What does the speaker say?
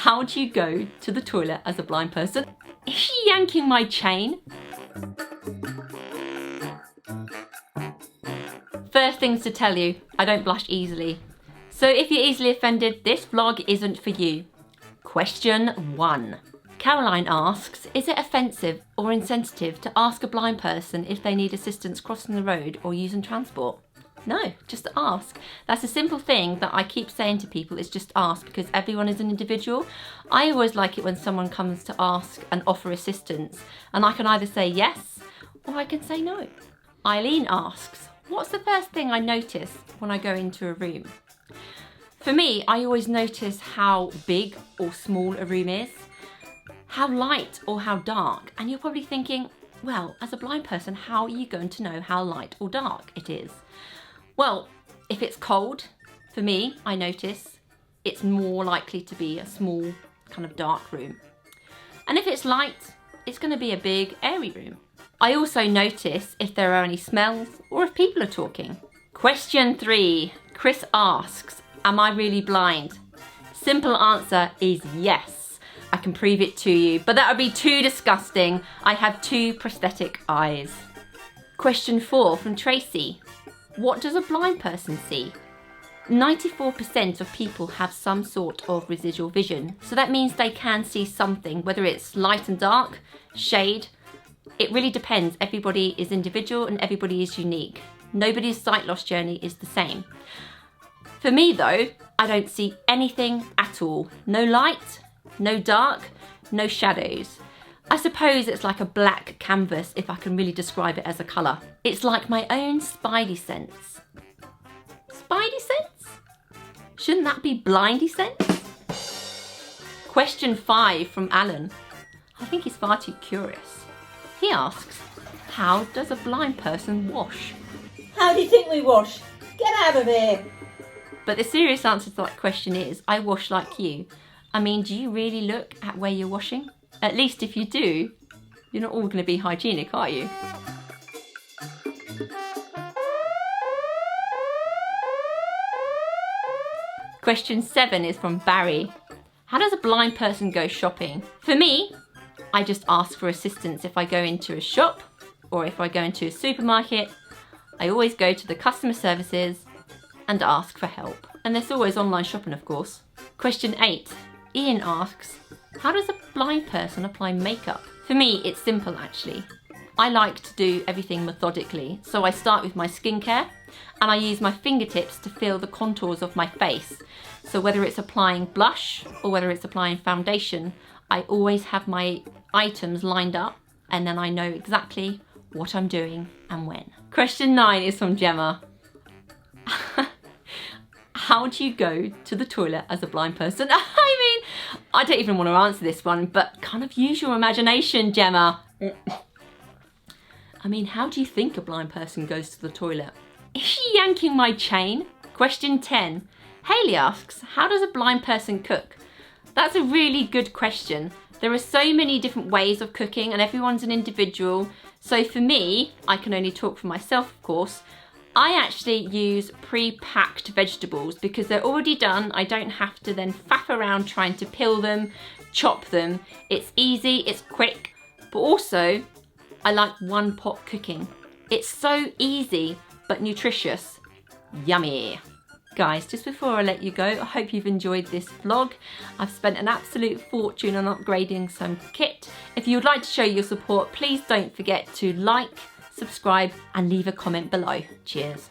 How do you go to the toilet as a blind person? Is she yanking my chain? First things to tell you, I don't blush easily. So if you're easily offended, this vlog isn't for you. Question 1. Caroline asks, is it offensive or insensitive to ask a blind person if they need assistance crossing the road or using transport? No, just ask. That's a simple thing that I keep saying to people, is just ask, because everyone is an individual. I always like it when someone comes to ask and offer assistance, and I can either say yes or I can say no. Eileen asks, what's the first thing I notice when I go into a room? For me, I always notice how big or small a room is, how light or how dark, and you're probably thinking, well, as a blind person, how are you going to know how light or dark it is? Well, if it's cold, for me, I notice it's more likely to be a small kind of dark room. And if it's light, it's going to be a big airy room. I also notice if there are any smells or if people are talking. Question 3. Chris asks, am I really blind? Simple answer is yes. I can prove it to you, but that would be too disgusting. I have 2 prosthetic eyes. Question 4 from Tracy. What does a blind person see? 94% of people have some sort of residual vision. So that means they can see something, whether it's light and dark, shade. It really depends. Everybody is individual and everybody is unique. Nobody's sight loss journey is the same. For me though, I don't see anything at all. No light, no dark, no shadows. I suppose it's like a black canvas, if I can really describe it as a colour. It's like my own spidey sense. Spidey sense? Shouldn't that be blindy sense? Question 5 from Alan. I think he's far too curious. He asks, how does a blind person wash? How do you think we wash? Get out of here! But the serious answer to that question is, I wash like you. I mean, do you really look at where you're washing? At least if you do, you're not all going to be hygienic, are you? Question 7 is from Barry. How does a blind person go shopping? For me, I just ask for assistance if I go into a shop or if I go into a supermarket. I always go to the customer services and ask for help. And there's always online shopping, of course. Question 8. Ian asks, how does a blind person apply makeup? For me, it's simple actually. I like to do everything methodically. So I start with my skincare and I use my fingertips to feel the contours of my face. So whether it's applying blush or whether it's applying foundation, I always have my items lined up and then I know exactly what I'm doing and when. Question 9 is from Gemma. How do you go to the toilet as a blind person? I mean, I don't even want to answer this one, but kind of use your imagination, Gemma. I mean, how do you think a blind person goes to the toilet? Is she yanking my chain? Question 10. Hayley asks, how does a blind person cook? That's a really good question. There are so many different ways of cooking and everyone's an individual. So for me, I can only talk for myself, of course, I actually use pre-packed vegetables because they're already done. I don't have to then faff around trying to peel them, chop them. It's easy, it's quick, but also I like one pot cooking. It's so easy, but nutritious. Yummy. Guys, just before I let you go, I hope you've enjoyed this vlog. I've spent an absolute fortune on upgrading some kit. If you would like to show your support, please don't forget to like, subscribe and leave a comment below. Cheers.